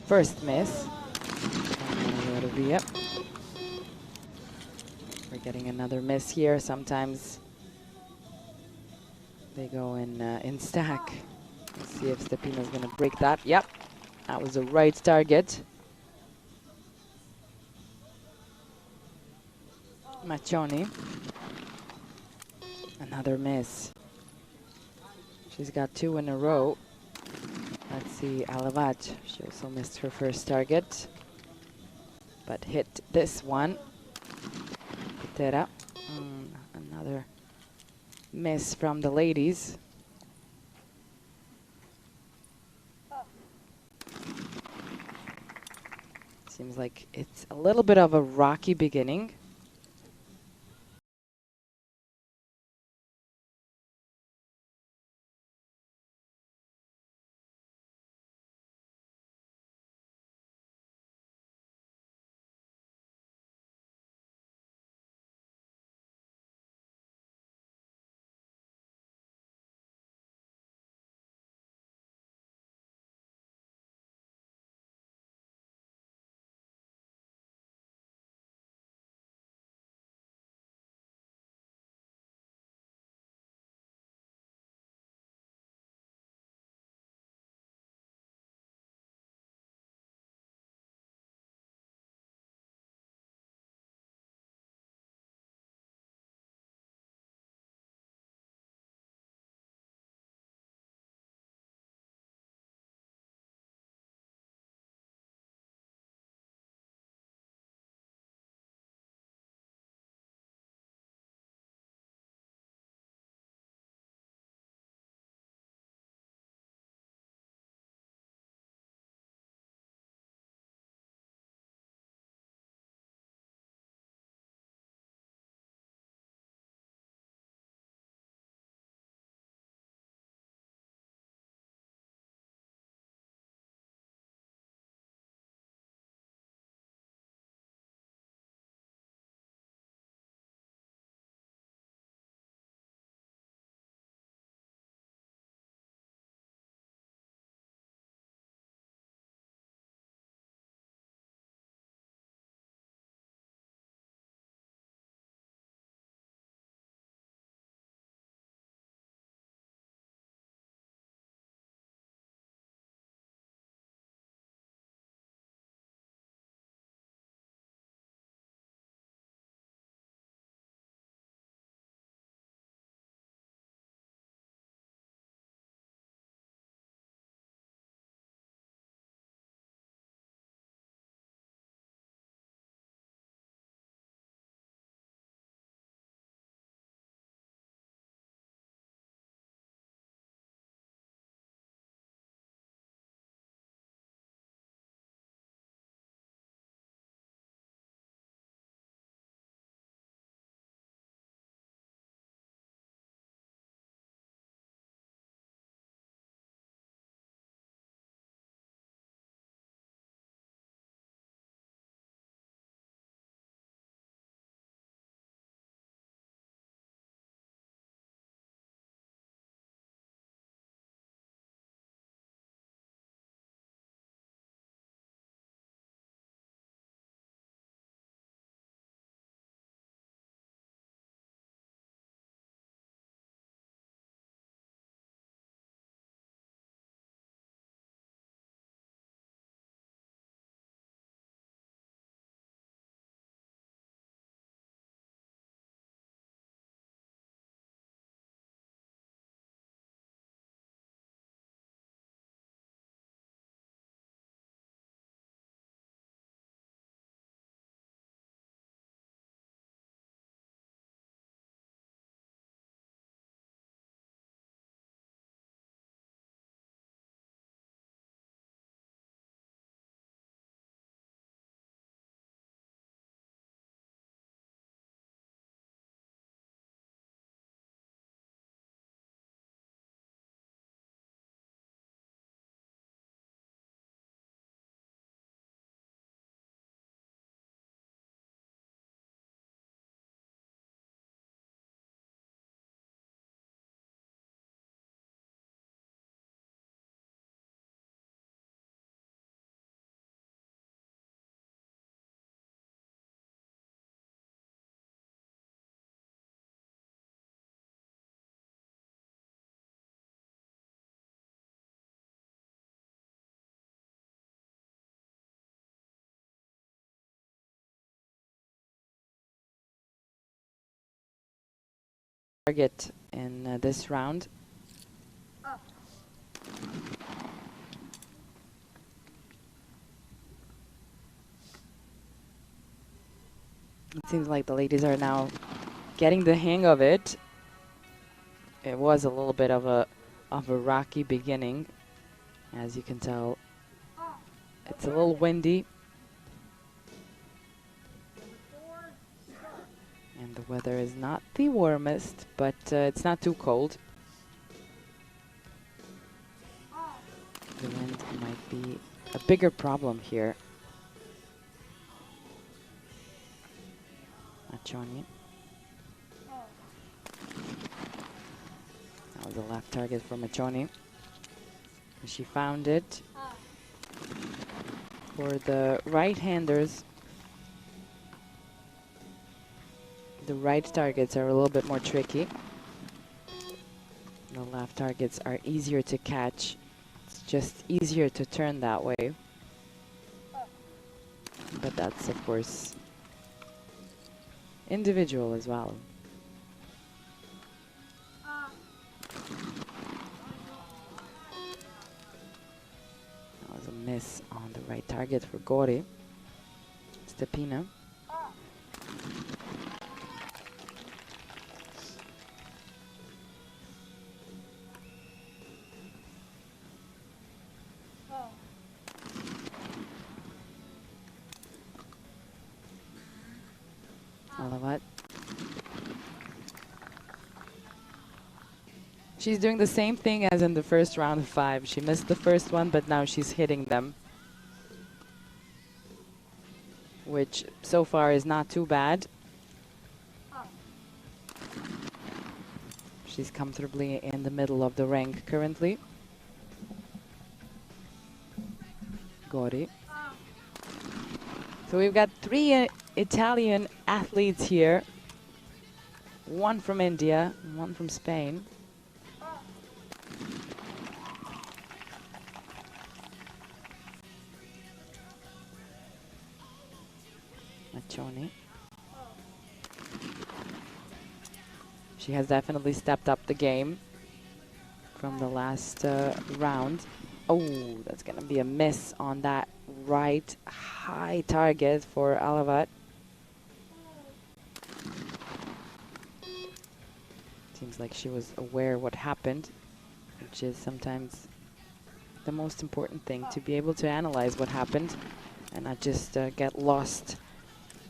First miss. Yep. We're getting another miss here. Sometimes they go in stack. Let's see if Stepino's gonna break that. Yep, that was the right target. Machoni. Another miss. She's got 2 in a row. Let's see, Alavat. She also missed her first target, but hit this one. Pitera. Another miss from the ladies. Seems like it's a little bit of a rocky beginning. target in this round. It seems like the ladies are now getting the hang of it. It was a little bit of a rocky beginning, as you can tell. It's a little windy. And the weather is not the warmest, but it's not too cold. The wind might be a bigger problem here. Machoni. That was a left target for Machoni. She found it. For the right-handers, the right targets are a little bit more tricky. The left targets are easier to catch. It's just easier to turn that way. But that's, of course, individual as well. That was a miss on the right target for Gori. Stepina. Alavat. She's doing the same thing as in the first round of 5. She missed the first one, but now she's hitting them, which so far is not too bad. She's comfortably in the middle of the rank currently. Gori. So we've got 3 Italian athletes here. 1 from India, 1 from Spain. Machoni. She has definitely stepped up the game from the last round. Oh, that's going to be a miss on that right high target for Alavat. Seems like she was aware what happened, which is sometimes the most important thing, to be able to analyze what happened and not just get lost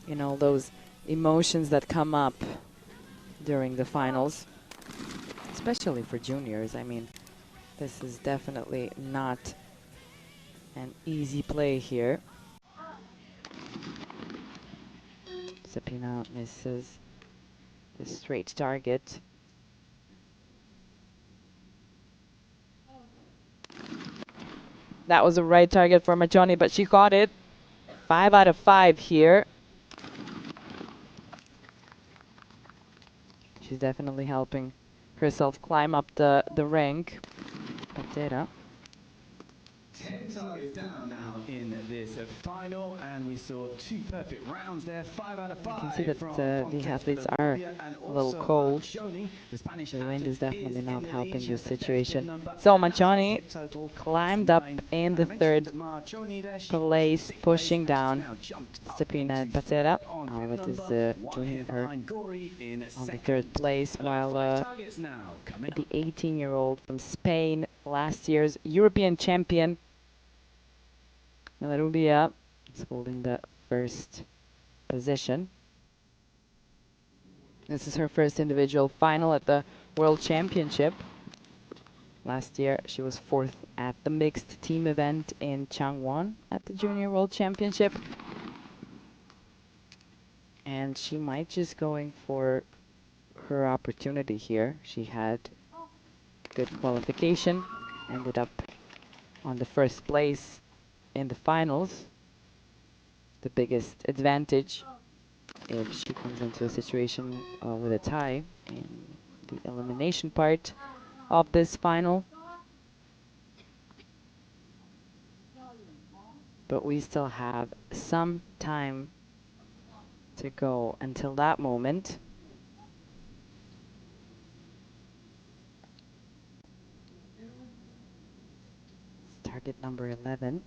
in all those emotions that come up during the finals, especially for juniors. I mean, this is definitely not an easy play here. Stepina misses the straight target. That was a right target for Machoni, but she caught it. 5 out of 5 here. She's definitely helping herself climb up the rank. Patera. 10 targets down now in this final, and we saw 2 perfect rounds there, 5 out of 5. You can see that the athletes are a little cold. The wind is definitely not helping this situation. So Machoni climbed up in the 3rd place, pushing down Stepina and Patera. Alavat is joining her on the 3rd place, while the 18-year-old from Spain, last year's European champion, Rubia, is holding the 1st position. This is her first individual final at the World Championship. Last year, she was 4th at the mixed team event in Changwon at the Junior World Championship. And she might just going for her opportunity here. She had good qualification, ended up on the 1st place in the finals. The biggest advantage if she comes into a situation with a tie in the elimination part of this final. But we still have some time to go until that moment. Target number 11.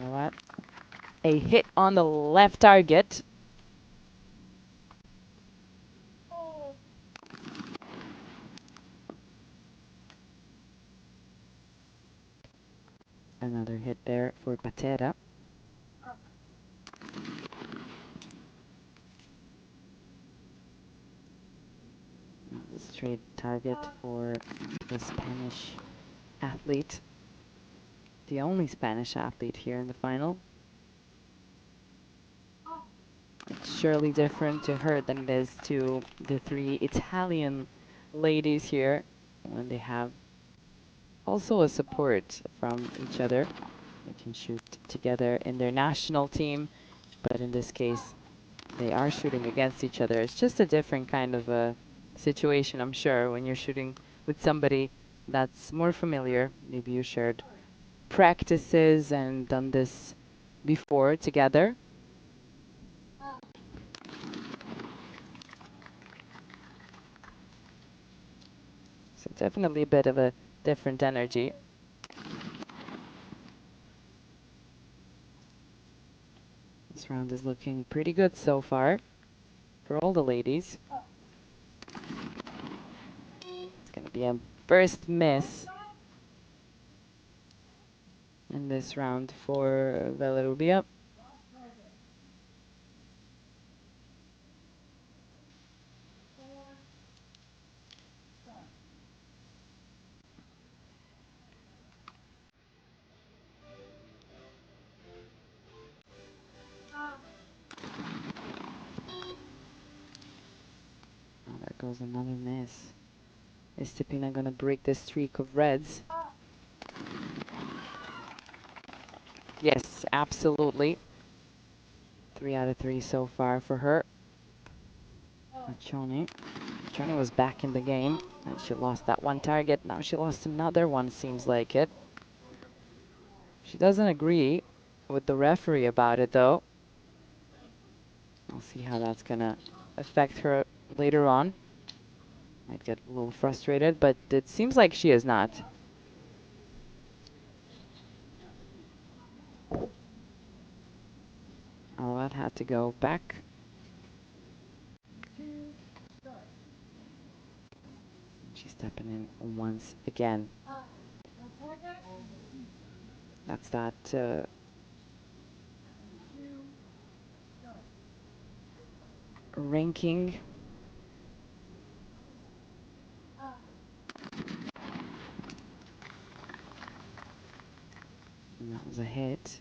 What? A hit on the left target. Another hit there for Patera. Straight target for the Spanish athlete. The only Spanish athlete here in the final. It's surely different to her than it is to the three Italian ladies here when they have also a support from each other. They can shoot together in their national team, but in this case, they are shooting against each other. It's just a different kind of a situation, I'm sure, when you're shooting with somebody that's more familiar. Maybe you shared practices and done this before together. So definitely a bit of a different energy. This round is looking pretty good so far for all the ladies. It's going to be a first miss in this round for Belarubia. Oh, there goes another miss. Is Tipina going to break the streak of reds? Yes, absolutely. 3 out of 3 so far for her. Machoni. Machoni was back in the game, and she lost that one target. Now she lost another one, seems like it. She doesn't agree with the referee about it, though. I'll see how that's going to affect her later on. Might get a little frustrated, but it seems like she is not. Alawat had to go back. She's stepping in once again. That's that ranking. And that was a hit.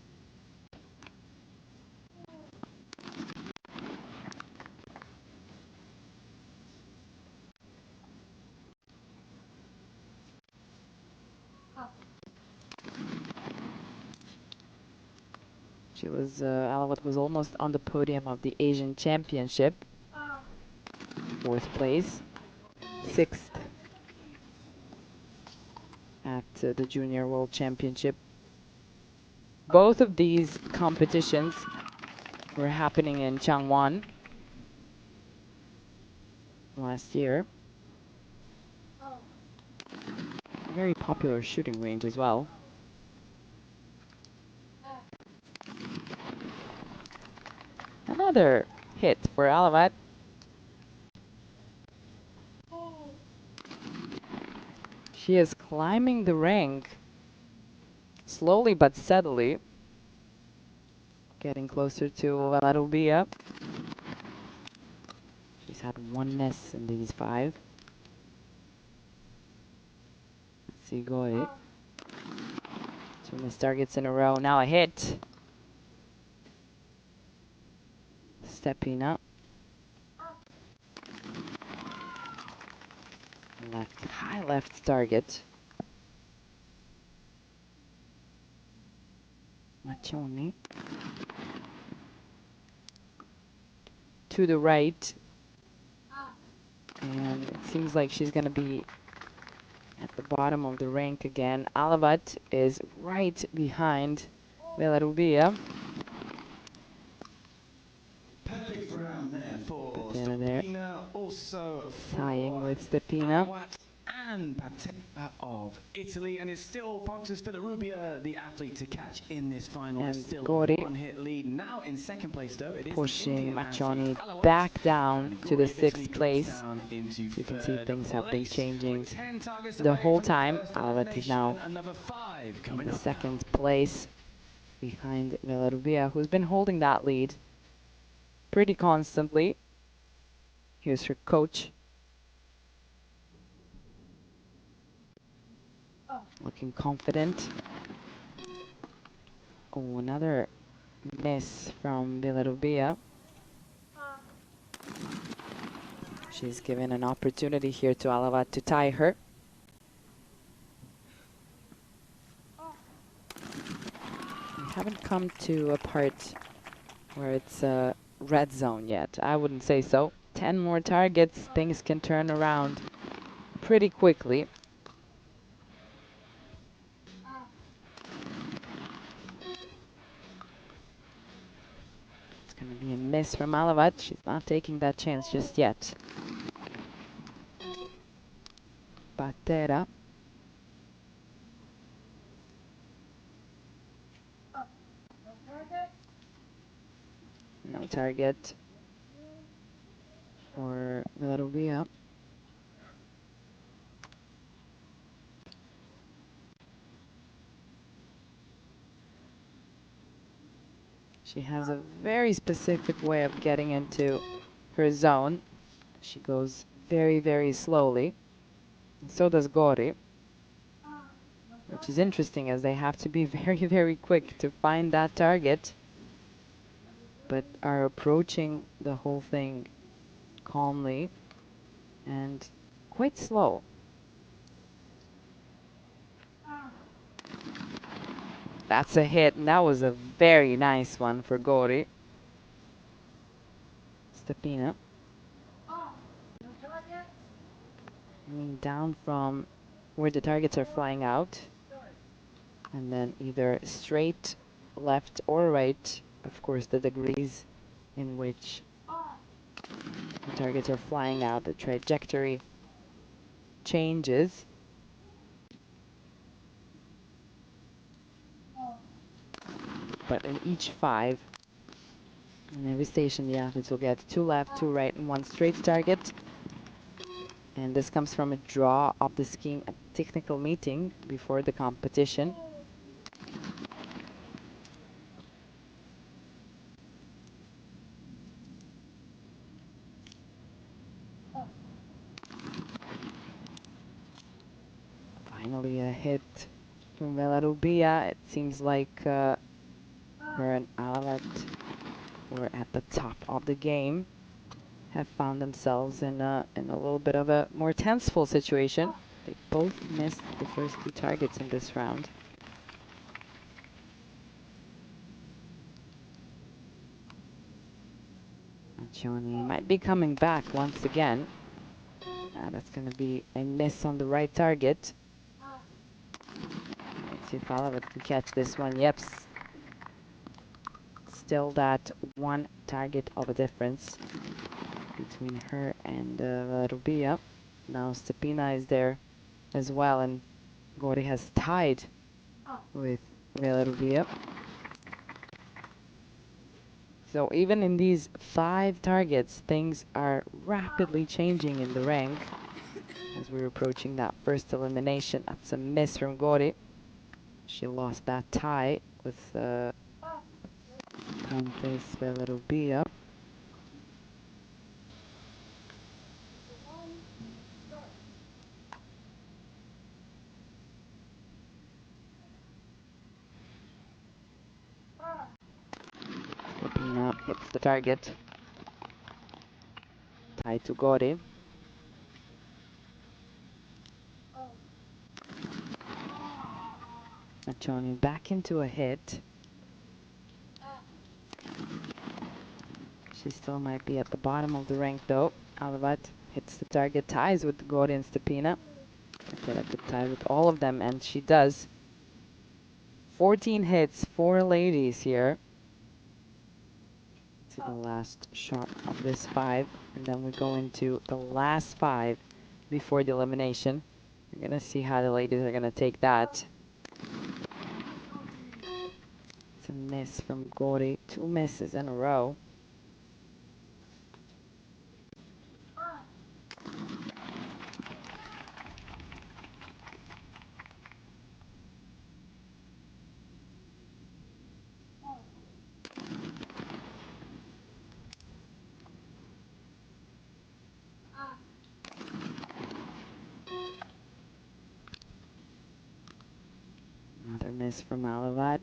She was, Alawat was almost on the podium of the Asian Championship. 4th place. 6th at the Junior World Championship. Both of these competitions were happening in Changwon last year. A very popular shooting range as well. Another hit for Alawat. She is climbing the rank slowly but steadily. Getting closer to Belarubia. She's had 1 miss in these 5. Sigoi. 2 missed targets in a row. Now a hit. Stepping up. Left, high left target. Machoni. To the right. And it seems like she's going to be at the bottom of the rank again. Alawat is right behind Belarubia. Stepina there. Also Tying with Stepina. And Patella of Italy, and it's still Pontus Filorubia, the athlete to catch in this final. And Still Gori a one-hit lead. Now in second place, though, it is pushing the Maccioni athlete, back down and to the Gori 6th place. into You can see third things have been place, changing with 10 targets the away whole from time. first Alavat is now another 5 in coming the up now. 2nd place behind Villarubia, who's been holding that lead pretty constantly. Here's her coach. Looking confident. Oh, another miss from Villarubia. She's given an opportunity here to Alavat to tie her. We haven't come to a part where it's a red zone yet. I wouldn't say so. 10 more targets, things can turn around pretty quickly. It's going to be a miss from Alavat. She's not taking that chance just yet. Patera. No target for Villarubia. She has a very specific way of getting into her zone. She goes very, very slowly. And so does Gori. Which is interesting as they have to be very, very quick to find that target. But are approaching the whole thing calmly and quite slow. That's a hit, and that was a very nice one for Gori. Stepina. Coming down from where the targets are flying out. And then either straight, left, or right. Of course, the degrees in which the targets are flying out, the trajectory changes. But in each 5, in every station, the athletes will get 2 left, 2 right, and 1 straight target. And this comes from a draw of the skiing at technical meeting before the competition. Finally a hit from Villarubia. It seems like her and Alavat were at the top of the game. Have found themselves in a little bit of a more tenseful situation. They both missed the first 2 targets in this round. Maccioni might be coming back once again. That's going to be a miss on the right target. Let's see if Alavat can catch this one. Yep. Still that 1 target of a difference between her and Rubia. Now Stepina is there as well, and Gori has tied with Rubia. So even in these 5 targets, things are rapidly changing in the rank as we're approaching that first elimination. That's a miss from Gori. She lost that tie with Pontes Villarubia. Stepina hits the target. Tie to Gori. Maccioni back into a hit. She still might be at the bottom of the rank though. Alavat hits the target, ties with Gori and Stepina. Patera could tie with all of them, and she does. 14 hits, 4 ladies here. To the last shot of this 5, and then we go into the last 5 before the elimination. We're gonna see how the ladies are gonna take that. It's a miss from Gori, 2 misses in a row. Another miss from Alavat.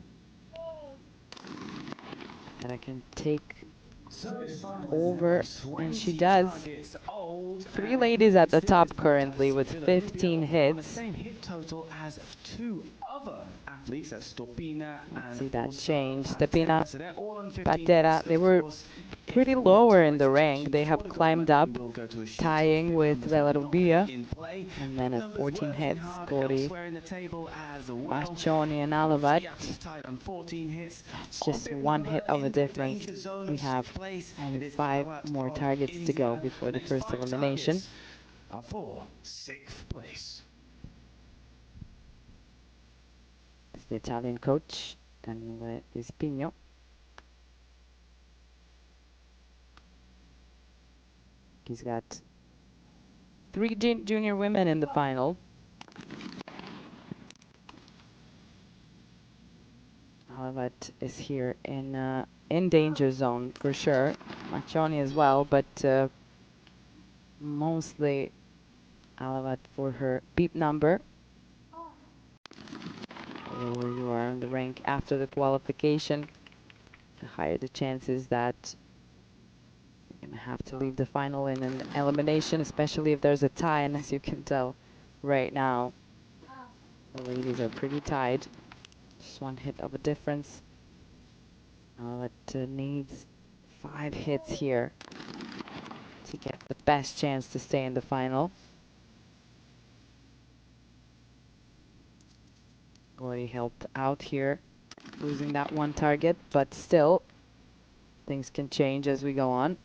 And I can take over, and she does. 3 ladies at the top currently with 15 hits. Same hit total as 2 other athletes. That's Stopina and See that change. Stopina, so they're all on 15 Patera, hits. they were pretty lower in the rank. They have climbed up, tying with Vela Rubia. And then at 14 hits, Gori, Machoni, and Alavat. That's just 1 hit of a difference. We have only 5 more targets to go before the first elimination. For 6th place. It's the Italian coach, Daniele Espino. He's got 3 junior women in the final. Alavat is here in danger zone for sure. Machoni as well, but mostly Alavat for her beep number. The lower you are in the rank after the qualification, the higher the chances that you're gonna have to leave the final in an elimination, especially if there's a tie. And as you can tell right now, the ladies are pretty tied. Just 1 hit of a difference. It needs 5 hits here to get the best chance to stay in the final. Gori helped out here, losing that 1 target, but still, things can change as we go on.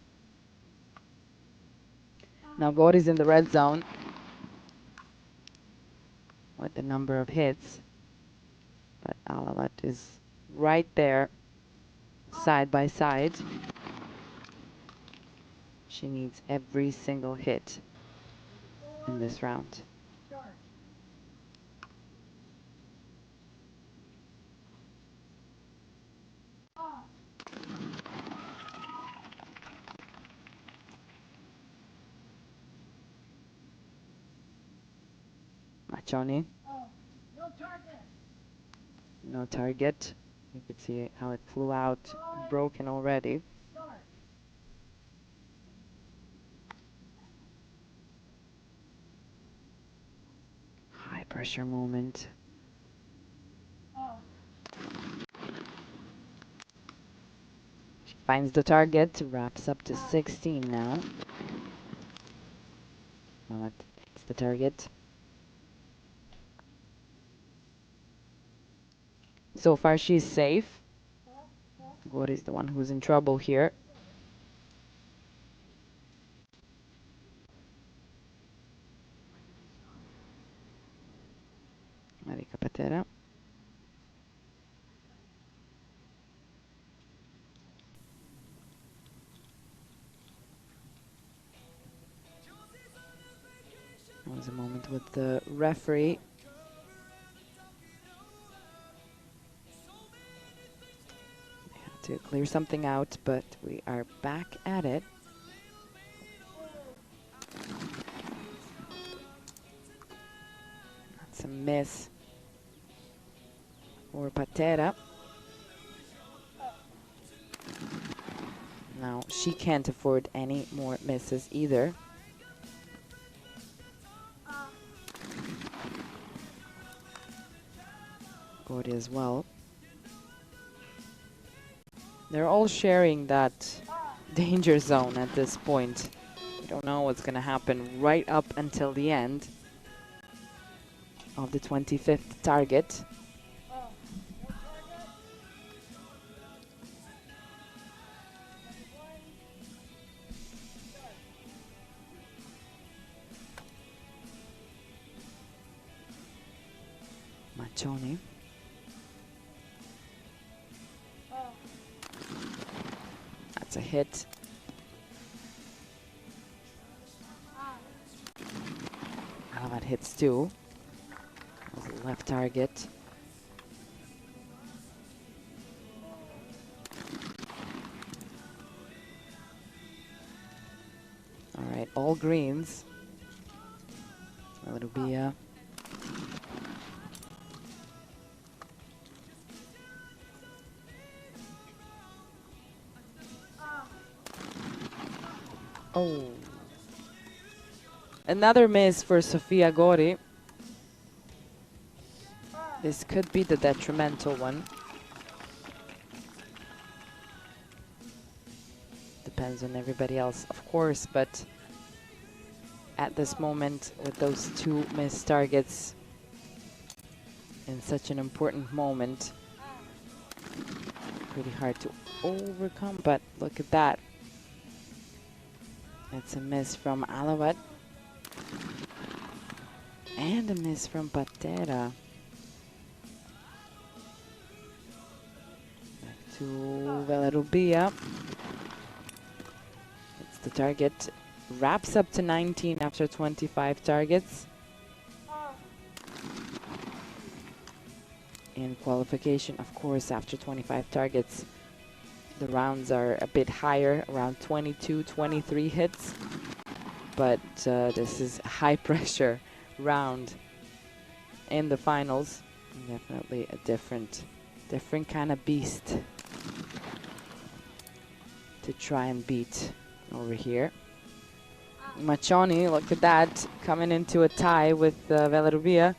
Now Gori's in the red zone with the number of hits, but Alavat is right there, side by side. She needs every single hit in this round. Machoni. No target. You could see how it flew out, broken already. High pressure moment. She finds the target, wraps up to 16 now. Well, it's the target. So far she's safe. Gori is the one who's in trouble here. Marika Patera. There was a moment with the referee. We have to clear something out, but we are back at it. That's a miss for Patera. Now she can't afford any more misses either. Gori as well. They're all sharing that danger zone at this point. We don't know what's going to happen right up until the end of the 25th target. Machoni. That's a hit. Alavat hits two. That was a left target. All right, all greens. It'll be oh. Another miss for Sofia Gori. This could be the detrimental one. Depends on everybody else, of course, but at this moment, with those two missed targets in such an important moment, pretty hard to overcome, but look at that. It's a miss from Alavat. And a miss from Patera. Back to Villarubia. It's the target. Wraps up to 19 after 25 targets. In qualification, of course, after 25 targets, the rounds are a bit higher, around 22, 23 hits. But this is a high pressure round in the finals. Definitely a different kind of beast to try and beat over here. Machoni, look at that, coming into a tie with Villarubia.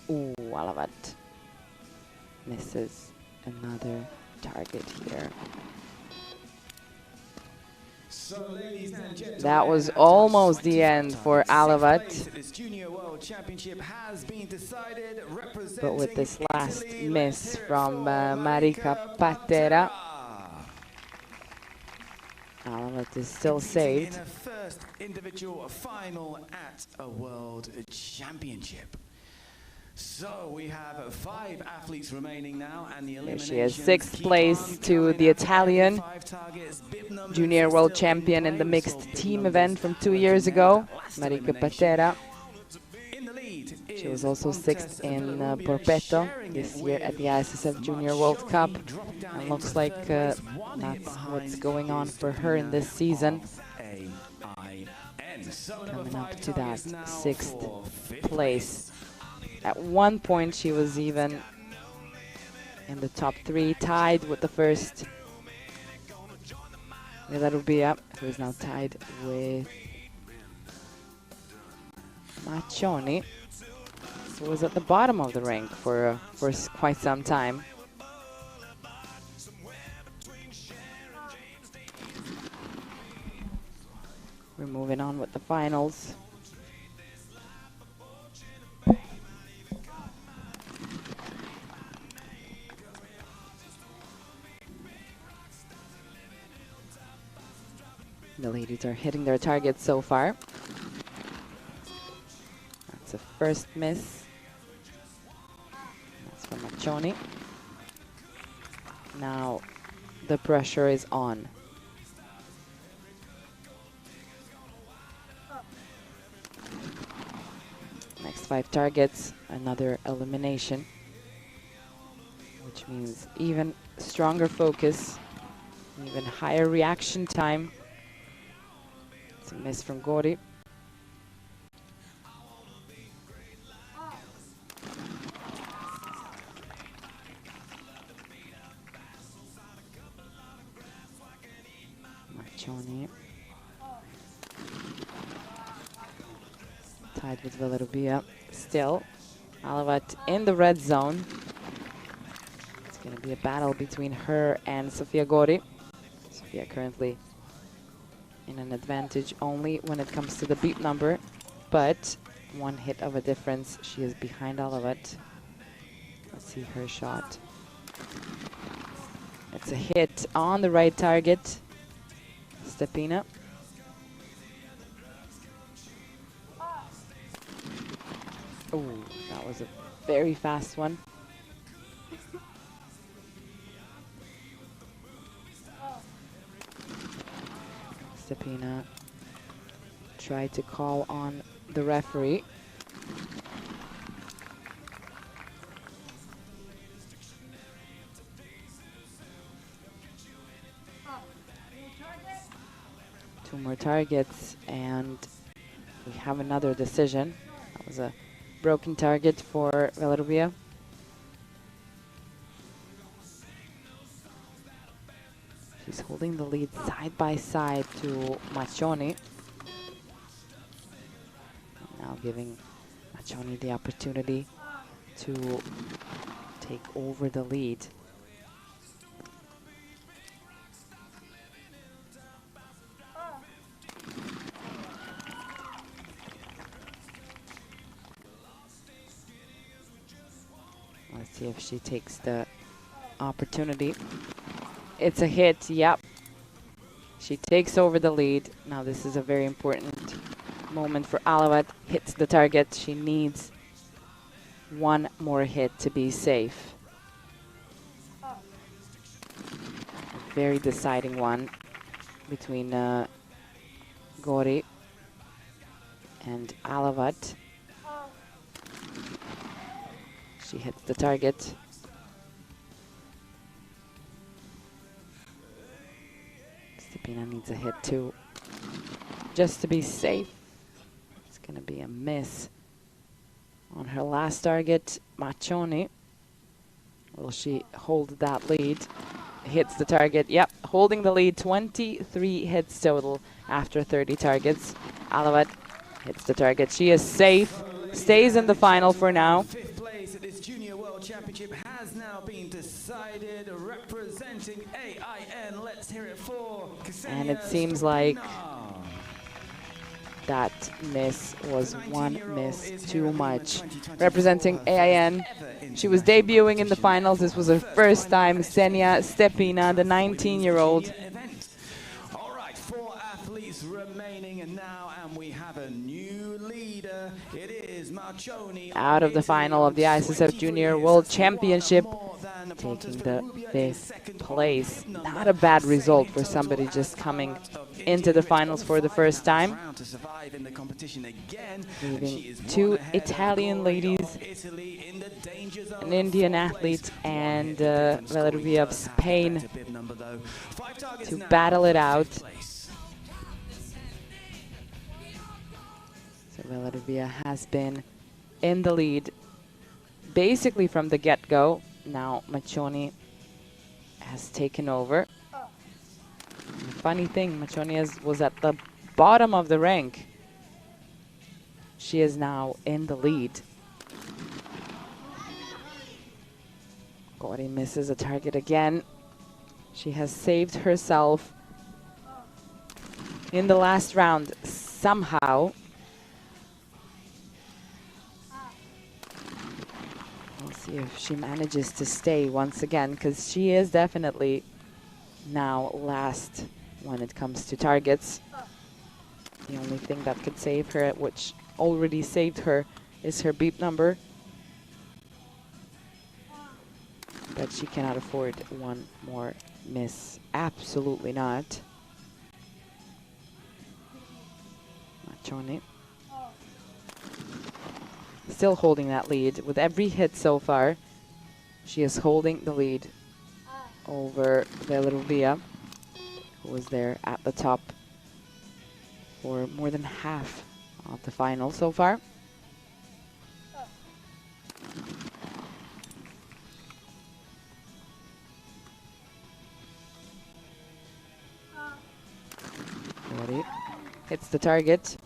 Ooh, Alavat misses another target here. So, ladies and gentlemen, that was almost the end for Alavat. This Junior World Championship has been decided, but with this last miss from Marika Patera, Alavat is still saved. In a first individual final at a World Championship. So we have 5 athletes remaining now, and the elimination. She has 6th place to the Italian Junior World Champion in the mixed team event from 2 years ago, Marika Patera. She was also 6th in Porpetto this year at the ISSF Junior World Cup, and looks like that's what's going on for her in this season. Coming up to that 6th place. At one point, she was even in the top 3, tied with the first Villarubia, who is now tied with Machoni, who was at the bottom of the rank for quite some time. We're moving on with the finals. The ladies are hitting their targets so far. That's a first miss. That's from Machoni. Now the pressure is on. Next 5 targets, another elimination, which means even stronger focus, even higher reaction time. It's a miss from Gori. Machoni. Tied with Villarubia. Still, Alavat in the red zone. It's going to be a battle between her and Sofia Gori. Sofia currently in an advantage only when it comes to the beat number, but 1 hit of a difference. She is behind Alavat. Let's see her shot. It's a hit on the right target. Stepina. Oh, that was a very fast one. Stepina tried to call on the referee. Two more targets, and we have another decision. That was a broken target for Villarubia. She's holding the lead side by side to Machoni. Now giving Machoni the opportunity to take over the lead. Let's see if she takes the opportunity. It's a hit, yep. She takes over the lead. Now this is a very important moment for Alavat. Hits the target. She needs one more hit to be safe. A very deciding one between Gori and Alavat. She hits the target. Stepina needs a hit too, just to be safe. It's gonna be a miss on her last target. Machoni, will she hold that lead? Hits the target, yep, holding the lead. 23 hits total after 30 targets. Alavat hits the target. She is safe, stays in the final for now. Championship has now been decided, representing AIN. Let's hear it for Ksenia. And it seems like that miss was one miss too much. Representing AIN, she was debuting in the finals. This was her first time. Ksenia Stepina, the 19-year-old. All right, 4 athletes remaining and now, and we have a new leader. It is Machoni, out of the final of the ISSF Junior World Championship, taking the 5th place. Not a bad result for somebody just coming into the finals for the first time. Leaving 2 Italian ladies, an Indian athlete, and Villarubia of Spain to battle it out. So Villarubia has been in the lead basically from the get-go. Now Machoni has taken over. The funny thing, Machoni was at the bottom of the rank. She is now in the lead. Gori misses a target again. She has saved herself in the last round somehow. We'll see if she manages to stay once again, because she is definitely now last when it comes to targets. The only thing that could save her, which already saved her, is her beep number. But she cannot afford one more miss. Absolutely not. Machoni still holding that lead. With every hit so far, she is holding the lead over Villarubia, who was there at the top for more than half of the final so far. Ready? Hits the target.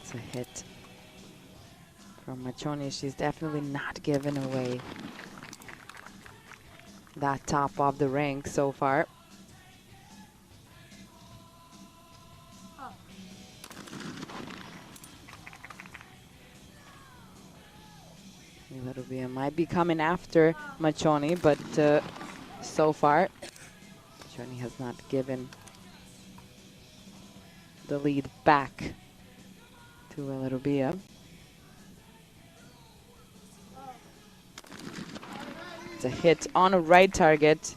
It's a hit from Machoni. She's definitely not given away that top of the rank so far. Villarubia might be coming after Machoni, but so far Machoni has not given the lead back to Valerovia. It's a hit on a right target.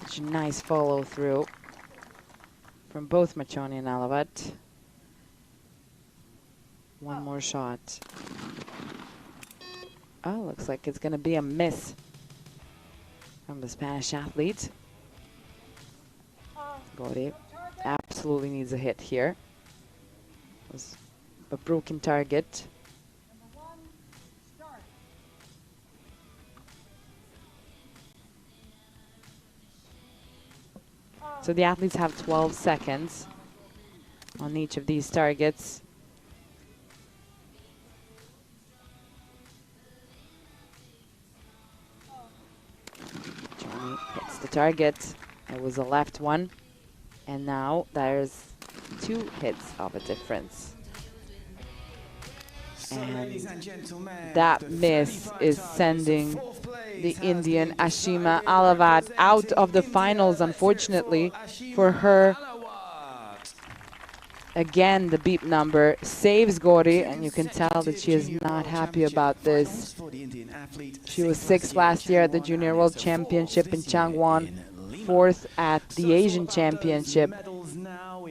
Such a nice follow through from both Machoni and Alavat. One more shot. Oh, looks like it's going to be a miss from the Spanish athlete. Gori absolutely needs a hit here. It was a broken target. So the athletes have 12 seconds on each of these targets. Johnny hits the target. It was a left one. And now there's 2 hits of a difference. And that miss is sending the Indian Ashima Alavat out of the finals, unfortunately for her. Again, the beep number saves Gori, and you can tell that she is not happy about this. She was 6th last year at the Junior World Championship in Changwon, 4th at the Asian Championship,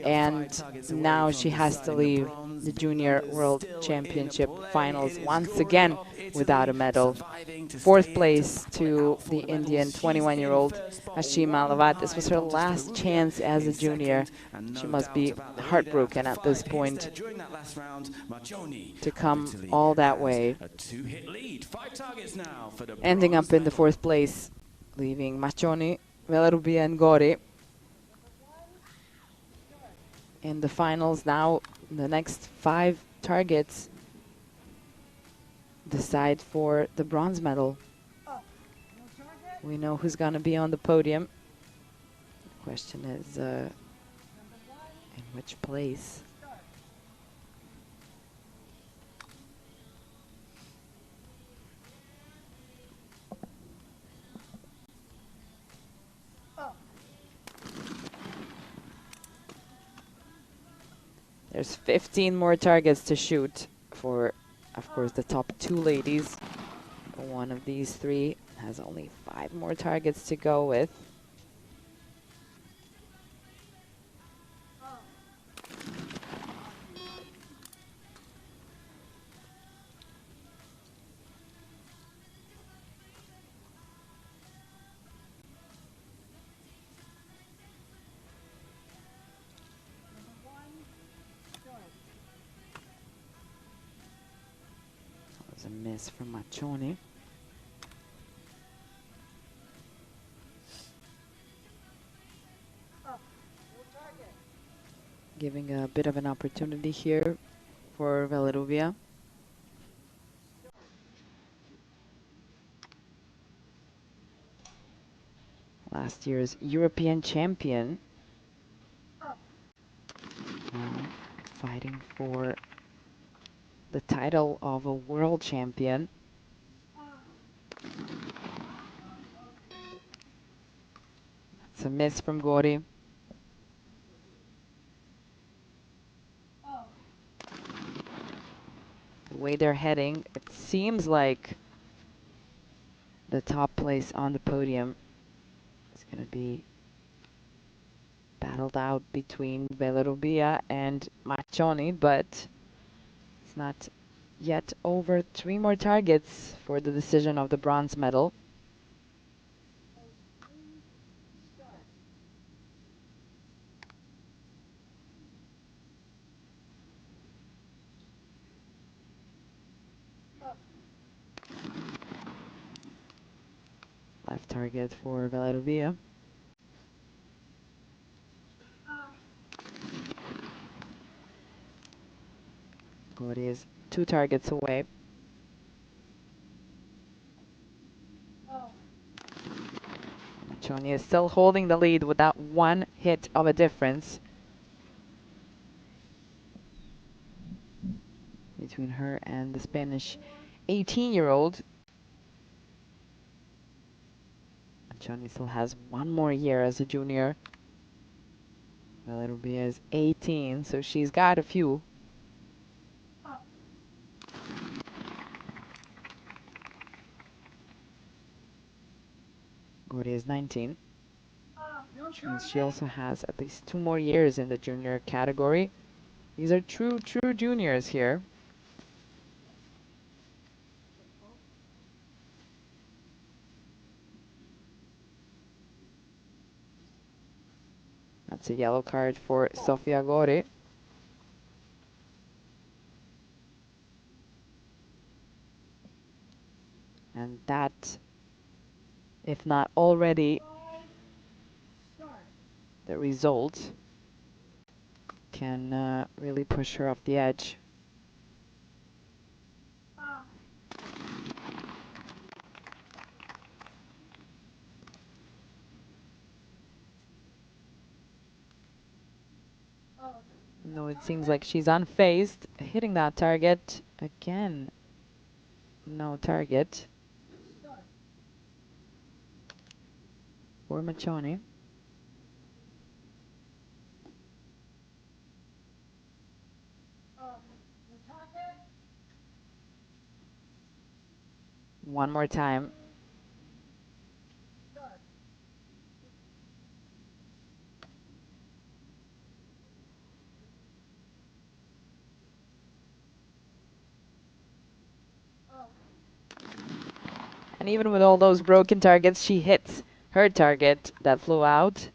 and now she has to leave the Junior World Championship finals once again without a medal. 4th place to the Indian 21-year-old Ashima Alavat. This was her last chance as a junior. She must be heartbroken at this point to come all that way. Ending up in the 4th place, leaving Machoni, Valerovia and Gori in the finals. Now the next 5 targets decide for the bronze medal. We know who's going to be on the podium. The question is in which place. There's 15 more targets to shoot for, of course, the top 2 ladies. One of these 3 has only 5 more targets to go with. That was a miss from Machoni. Giving a bit of an opportunity here for Valerovia. Last year's European champion. Fighting for the title of a world champion. It's a miss from Gori. The way they're heading, it seems like the top place on the podium is going to be battled out between Valerovia and Machoni, but it's not yet over. 3 more targets for the decision of the bronze medal. Left target for Valerovia. Gori is 2 targets away. Machoni is still holding the lead without 1 hit of a difference between her and the Spanish 18-year-old. Machoni still has 1 more year as a junior. Well, it'll be as 18, so she's got a few. Gordy is 19. And she also has at least 2 more years in the junior category. These are true juniors here. That's a yellow card for Sofia Gori. And that, if not already the result, can really push her off the edge. No, it seems like she's unfazed, hitting that target again. No target for Machoni. One more time. And even with all those broken targets, she hits her target that flew out.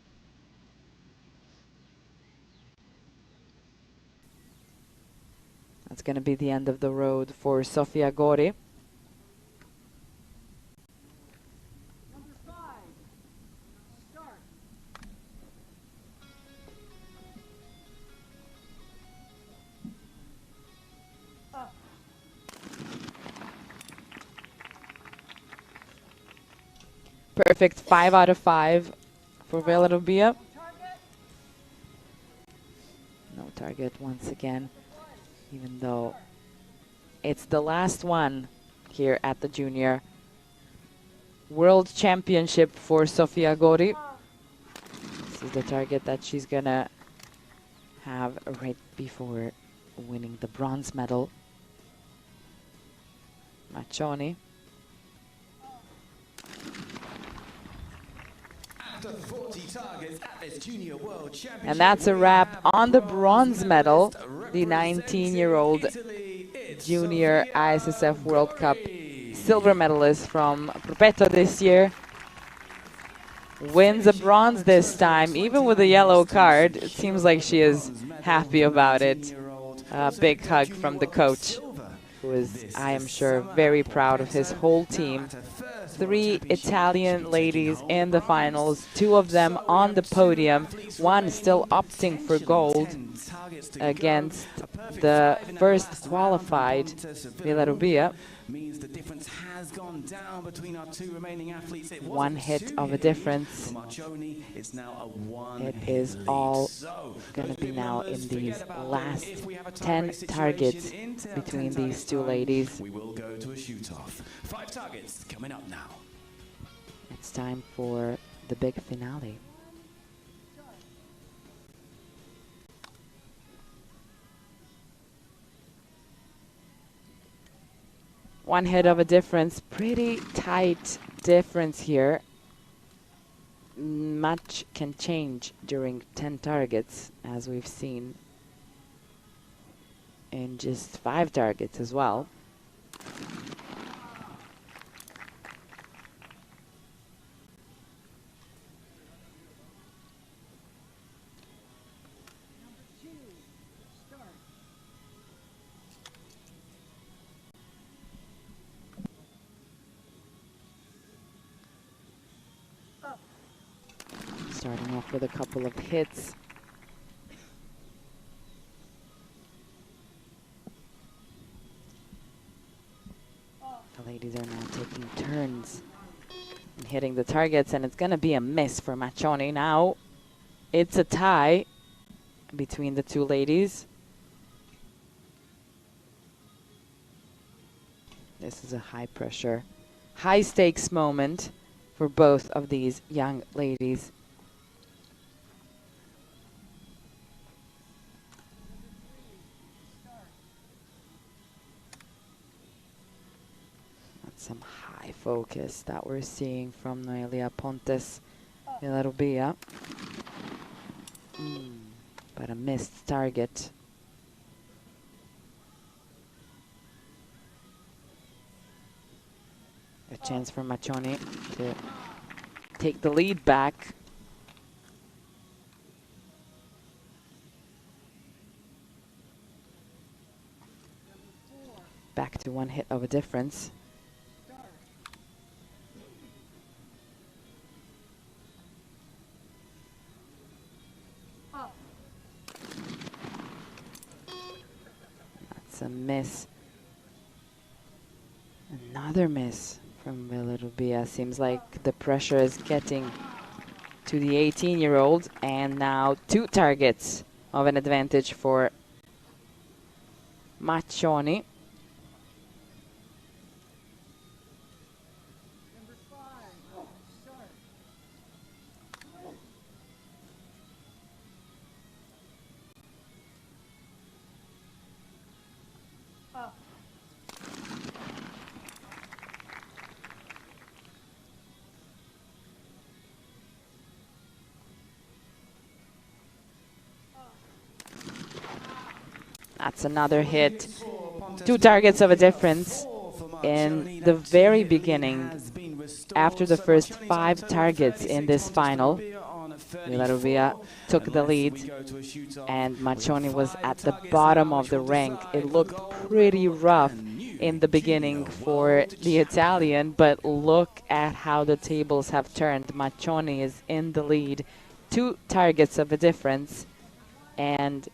That's going to be the end of the road for Sofia Gori. Perfect 5 out of 5 for Villarubia. No target once again, even though it's the last one here at the Junior World Championship for Sofia Gori. This is the target that she's gonna have right before winning the bronze medal. Machoni. And that's a wrap on the bronze medal. The 19-year-old Junior ISSF World Cup silver medalist from Gruppetto this year wins a bronze this time, even with a yellow card. It seems like she is happy about it. A big hug from the coach, who is, I am sure, very proud of his whole team. 3 Italian ladies in the finals, 2 of them on the podium, 1 still opting for gold against the first qualified Villarubia. Means the difference has gone down between our 2 remaining athletes. It 1 hit of a difference. It's now a 1 it is all going to be now in these last 10 targets between these 2 ladies. We will go to a shoot-off. 5 targets coming up now. It's time for the big finale. One hit of a difference, pretty tight difference here. Much can change during 10 targets, as we've seen in just 5 targets as well. Starting off with a couple of hits. The ladies are now taking turns and hitting the targets, and it's going to be a miss for Machoni. Now it's a tie between the 2 ladies. This is a high pressure, high stakes moment for both of these young ladies. Some high focus that we're seeing from Noelia Pontes Villarubia. But a missed target. A chance for Machoni to take the lead back. Back to one hit of a difference. That's a miss. Another miss from Villarubia. Seems like the pressure is getting to the 18-year-old, and now 2 targets of an advantage for Machoni. That's another hit. 2 targets of a difference in the very beginning. After the first 5 targets in this final, Villarubia took the lead, and Machoni was at the bottom of the rank. It looked pretty rough in the beginning for the Italian, but look at how the tables have turned. Machoni is in the lead, 2 targets of a difference, and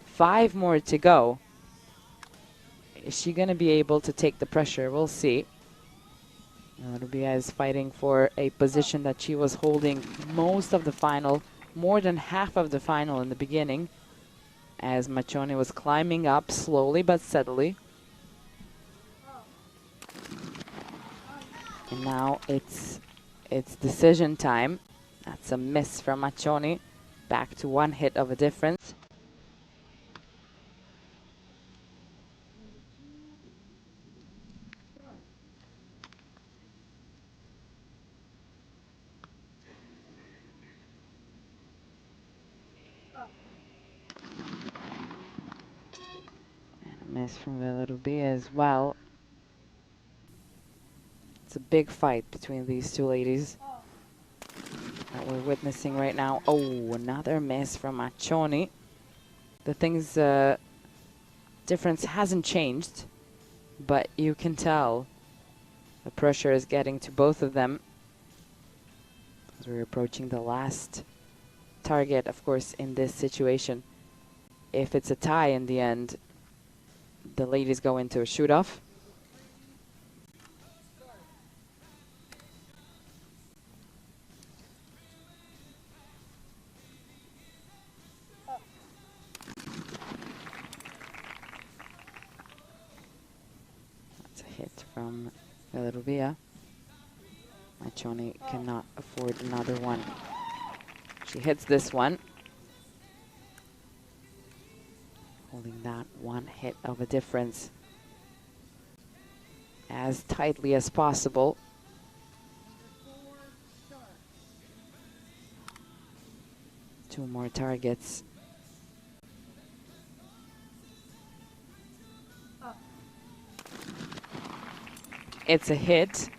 5 more to go. Is she going to be able to take the pressure? We'll see. Villarubia is fighting for a position that she was holding most of the final, more than half of the final in the beginning, as Machoni was climbing up slowly but steadily. And now it's decision time. That's a miss from Machoni. Back to 1 hit of a difference. Miss from Villarubia as well. It's a big fight between these 2 ladies that we're witnessing right now. Oh, another miss from Machoni. The difference hasn't changed, but you can tell the pressure is getting to both of them as we're approaching the last target, of course, in this situation. If it's a tie in the end, the ladies go into a shoot-off. That's a hit from Villarubia. Machoni cannot afford another one. She hits this one, holding that 1 hit of a difference as tightly as possible. Two more targets. It's a hit.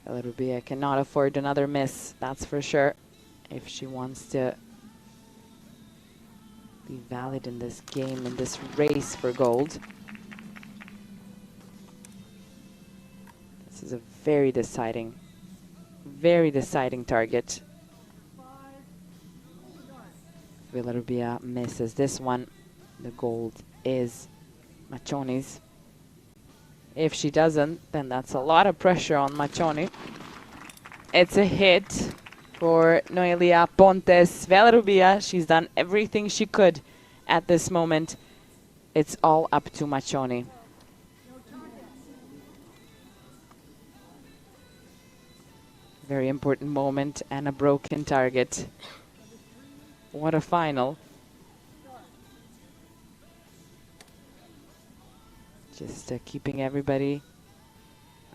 Villarubia cannot afford another miss, that's for sure, if she wants to be valid in this game, in this race for gold. This is a very deciding target. Villarubia misses this one. The gold is Machoni's. If she doesn't, then that's a lot of pressure on Machoni. It's a hit for Noelia Pontes Villarubia. She's done everything she could at this moment. It's all up to Machoni. Very important moment and a broken target. What a final. Just keeping everybody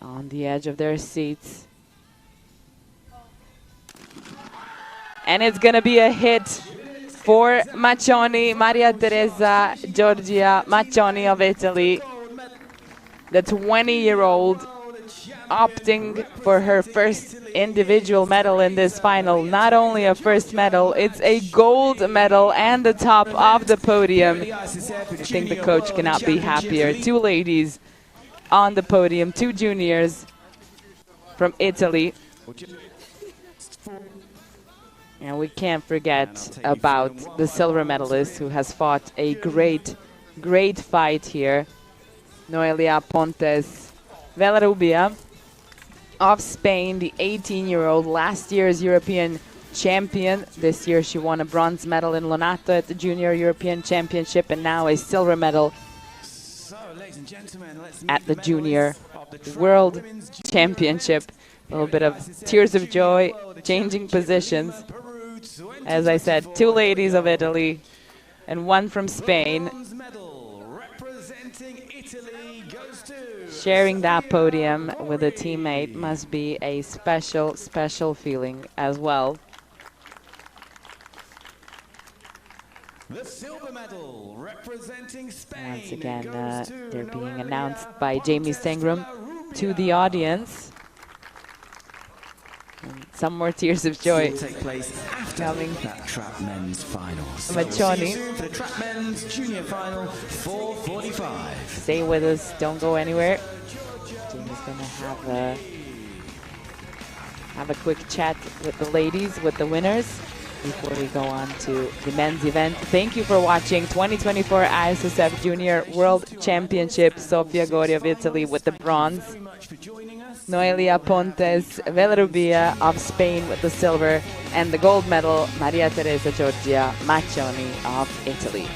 on the edge of their seats. And it's going to be a hit for Maccioni, Maria Teresa Giorgia Maccioni of Italy. The 20-year-old opting for her first individual medal in this final. Not only a first medal, it's a gold medal and the top of the podium. I think the coach cannot be happier. Two ladies on the podium, two juniors from Italy. And we can't forget about the silver medalist who has fought a great fight here. Noelia Pontes Villarrubia of Spain, the 18-year-old, last year's European champion. This year she won a bronze medal in Lonato at the Junior European Championship and now a silver medal at the Junior World Championship. A little bit of tears of joy, changing positions. As I said, two ladies of Italy and one from Spain. Sharing that podium with a teammate must be a special, special feeling as well. The silver medal representing Spain. Once again, they're being announced by Jamie Stengram to the audience. And some more tears of joy take place after coming. That trap men's final. Maccioni. For the trap men's junior final, 4:45. Stay with us, don't go anywhere. Jamie's gonna have a quick chat with the ladies, with the winners, before we go on to the men's event. Thank you for watching 2024 ISSF Junior World Championship. Sofia Gori of Italy with the bronze. Noelia Pontes Villarrubia of Spain with the silver. And the gold medal, Maria Teresa Giorgia Maccioni of Italy.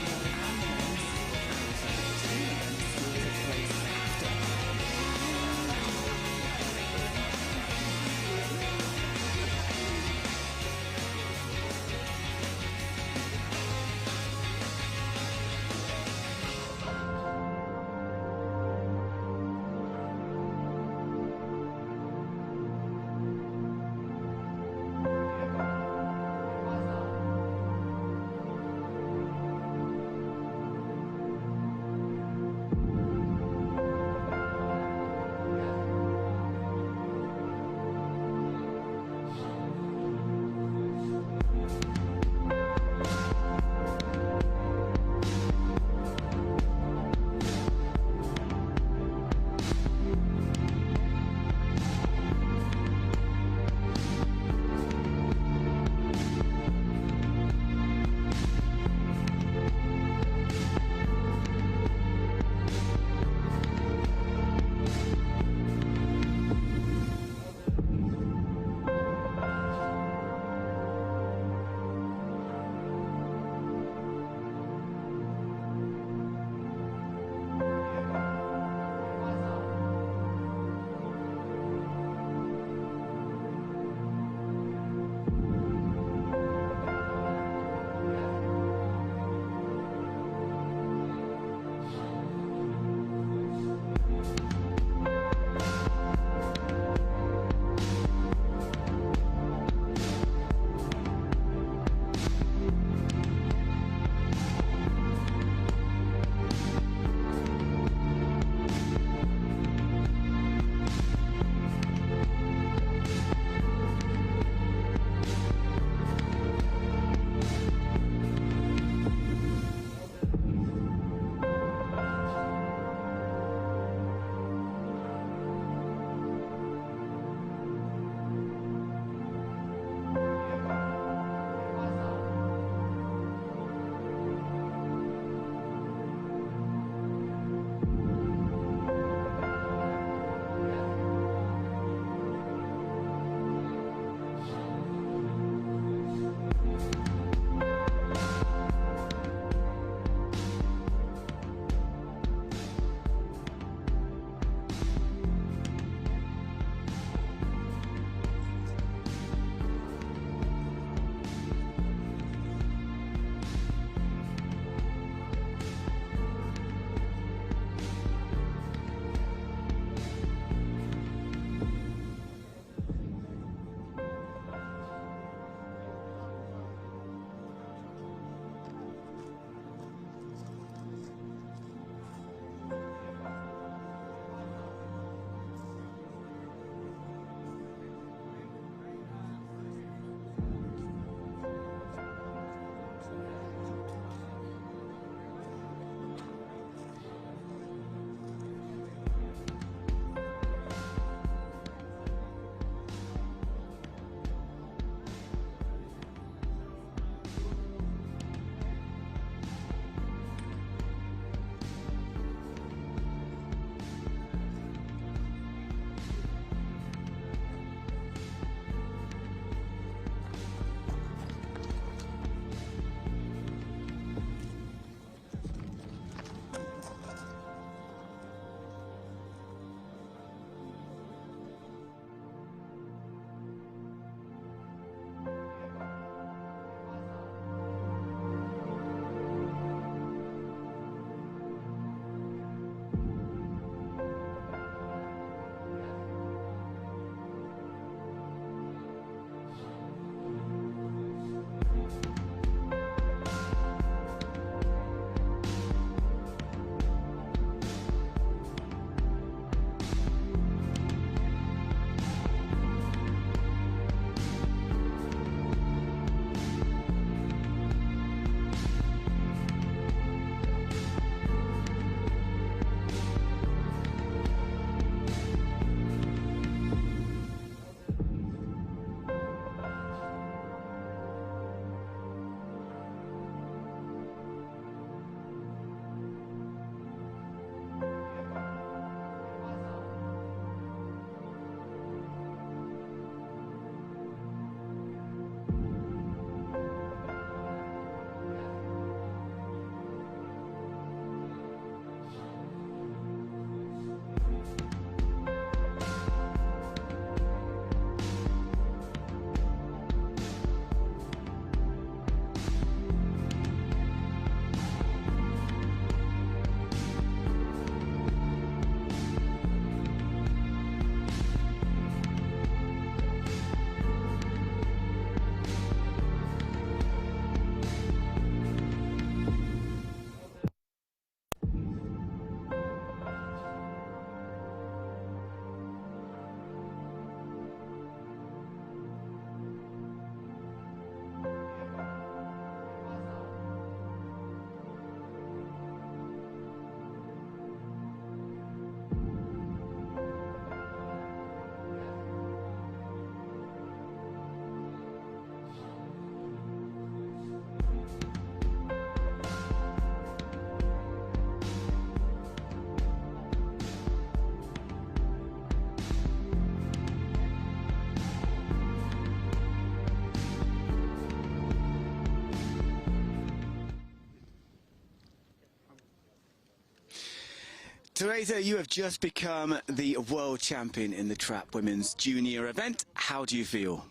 Teresa, you have just become the world champion in the trap women's junior event. How do you feel?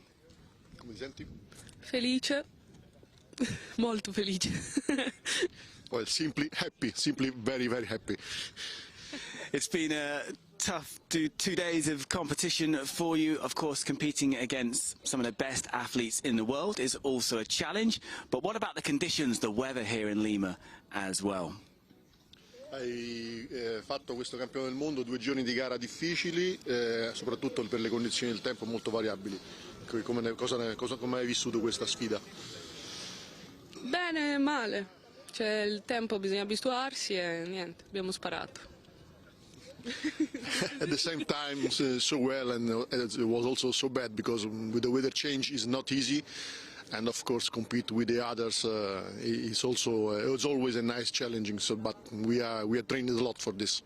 Come ti senti? Felice, molto felice. Well, simply happy, simply very, very happy. It's been a tough 2 days of competition for you. Of course, competing against some of the best athletes in the world is also a challenge. But what about the conditions, the weather here in Lima as well? Hai fatto questo campione del mondo 2 giorni di gara difficili, soprattutto per le condizioni del tempo molto variabili. Come hai vissuto questa sfida? Bene e male, cioè il tempo bisogna abituarsi e niente, abbiamo sparato. At the same time, so well, and it was also so bad because with the weather change is not easy, and of course compete with the others is also it's always a nice challenging. So, but we are trained a lot for this.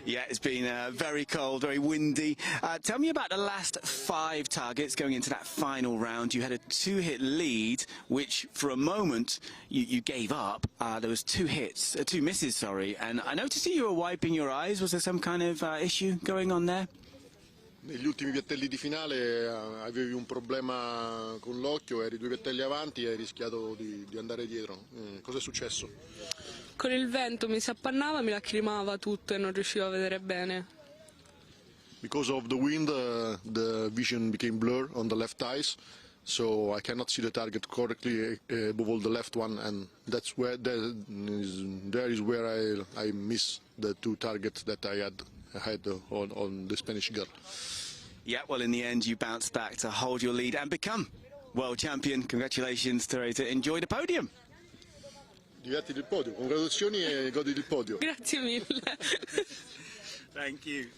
Yeah, it's been very cold, very windy. Tell me about the last 5 targets going into that final round. You had a 2-hit lead, which for a moment you gave up. There was 2 misses, sorry. And I noticed that you were wiping your eyes. Was there some kind of issue going on there? Negli ultimi piattelli di finale avevi un problema con l'occhio, eri 2 piattelli avanti e hai rischiato di andare dietro. Cosa è successo? Con il vento mi si appannava, mi lacrimava tutto e non riuscivo a vedere bene. Because of the wind, the vision became blurred on the left eyes, so I cannot see the target correctly, above all the left one, and that's where there is where I miss the 2 targets that I had on the Spanish girl. Yeah, well, in the end, you bounced back to hold your lead and become world champion. Congratulations, Teresa. Enjoy the podium. Divertiti il podio, congratulazioni e goditi il podio. Grazie mille. Thank you.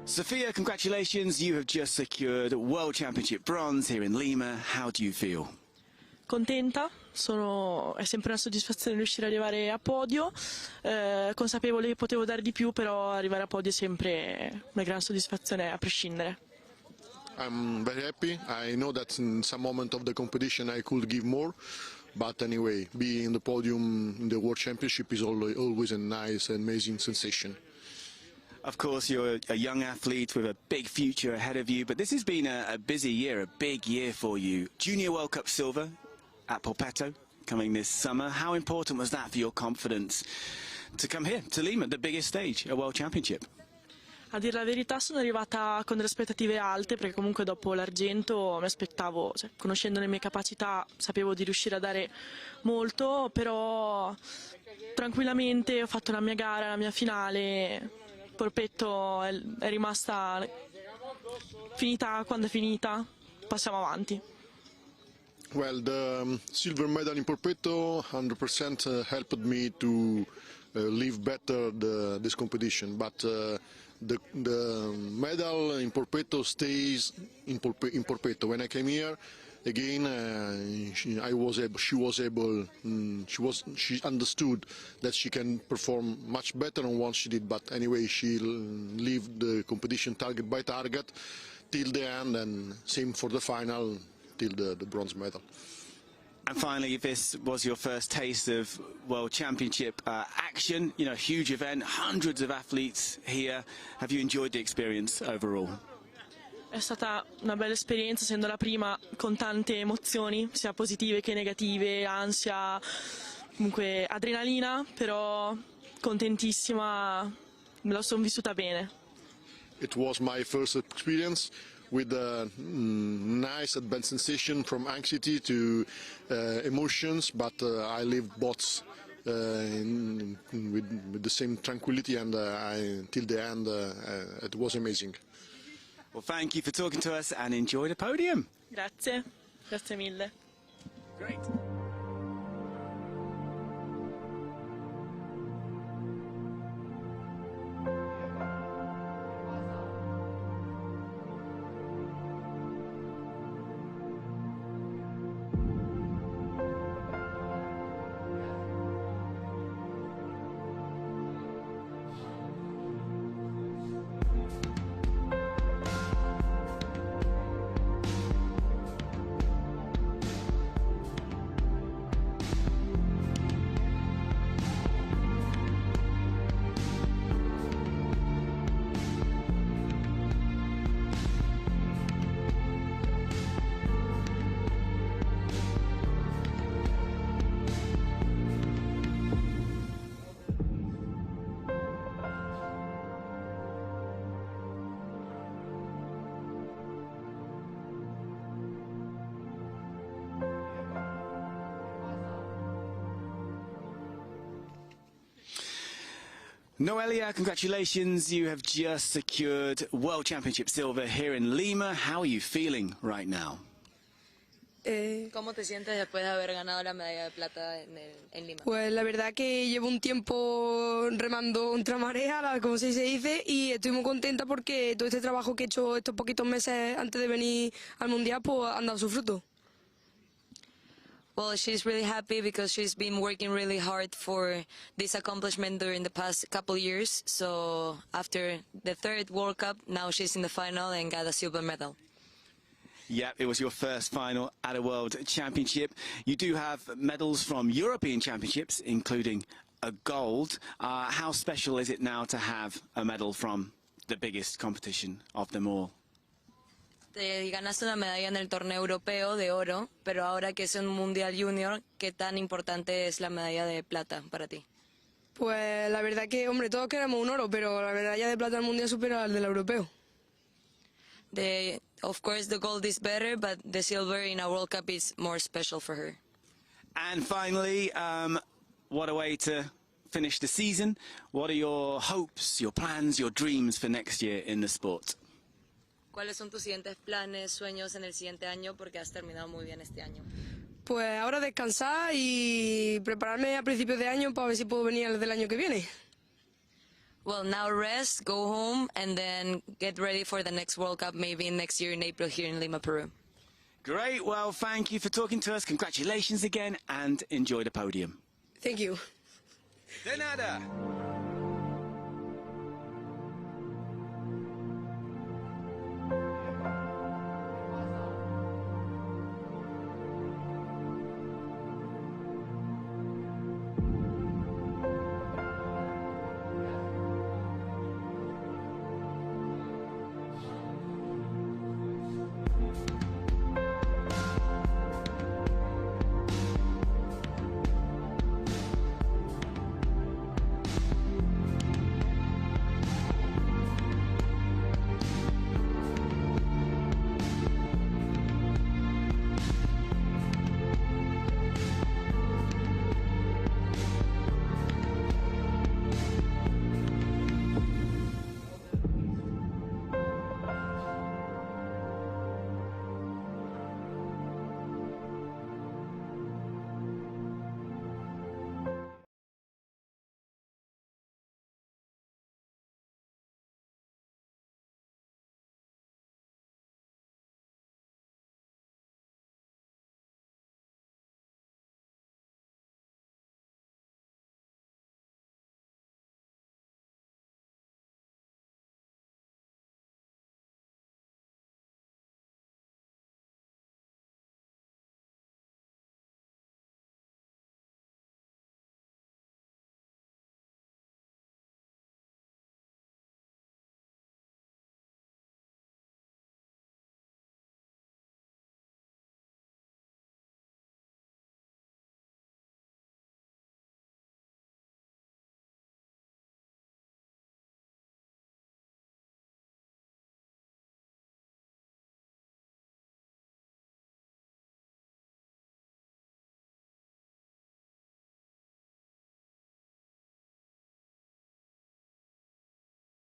Sophia, congratulations. You have just secured World Championship bronze here in Lima. How do you feel? Contenta, è sempre una soddisfazione riuscire ad arrivare a podio, consapevole che potevo dare di più, però arrivare a podio è sempre una gran soddisfazione a prescindere. I'm very happy. I know that in some moment of the competition I could give more, but anyway, being in the podium in the World Championship is always a nice, amazing sensation. Of course, you're a young athlete with a big future ahead of you, but this has been a busy year, a big year for you. Junior World Cup silver at Polpetto coming this summer. How important was that for your confidence to come here to Lima, the biggest stage, a World Championship? A dire la verità sono arrivata con delle aspettative alte, perché comunque dopo l'argento mi aspettavo, conoscendo le mie capacità, sapevo di riuscire a dare molto, però tranquillamente ho fatto la mia gara, la mia finale. Polpetto è rimasta finita quando è finita, passiamo avanti. Well, the silver medal in Polpetto 100% helped me to live better this competition, but the medal in Polpetto stays in Polpetto. When I came here again, she understood that she can perform much better than what she did, but anyway she lived the competition target by target till the end, and same for the final till the bronze medal. And finally, this was your first taste of World Championship action, you know, huge event, hundreds of athletes here. Have you enjoyed the experience overall? È stata una bella esperienza, essendo la prima, con tante emozioni, sia positive che negative, ansia, comunque adrenalina, però contentissima, me la sono vissuta bene. It was my first experience with a nice advanced sensation from anxiety to emotions, but I lived both with the same tranquility, and till the end it was amazing. Well, thank you for talking to us and enjoy the podium. Grazie, grazie mille. Great. Noelia, congratulations. You have just secured World Championship silver here in Lima. How are you feeling right now? ¿Cómo te sientes después de haber ganado la medalla de plata en Lima? Pues la verdad que llevo un tiempo remando contra marea, como se dice, y estoy muy contenta porque todo este trabajo que he hecho estos poquitos meses antes de venir al Mundial pues han dado su fruto. Well, she's really happy because she's been working really hard for this accomplishment during the past couple years. So after the third World Cup, now she's in the final and got a silver medal. Yeah, it was your first final at a World Championship. You do have medals from European Championships, including a gold. How special is it now to have a medal from the biggest competition of them all? Te ganaste una medalla en el torneo europeo de oro, pero ahora que es un Mundial Junior, ¿qué tan importante es la medalla de plata para ti? Pues la verdad que, hombre, todos queremos un oro, pero la medalla de plata del Mundial supera al del europeo. Of course, the gold is better, but the silver in a World Cup is more special for her. And finally, what a way to finish the season. What are your hopes, your plans, your dreams for next year in the sport? ¿Cuáles son tus siguientes planes, sueños en el siguiente año? Porque has terminado muy bien este año. Pues ahora descansar y prepararme a principios de año para ver si puedo venir al del año que viene. Well, now rest, go home, and then get ready for the next World Cup, maybe next year in April here in Lima, Peru. Great. Well, thank you for talking to us. Congratulations again, and enjoy the podium. Thank you. De nada.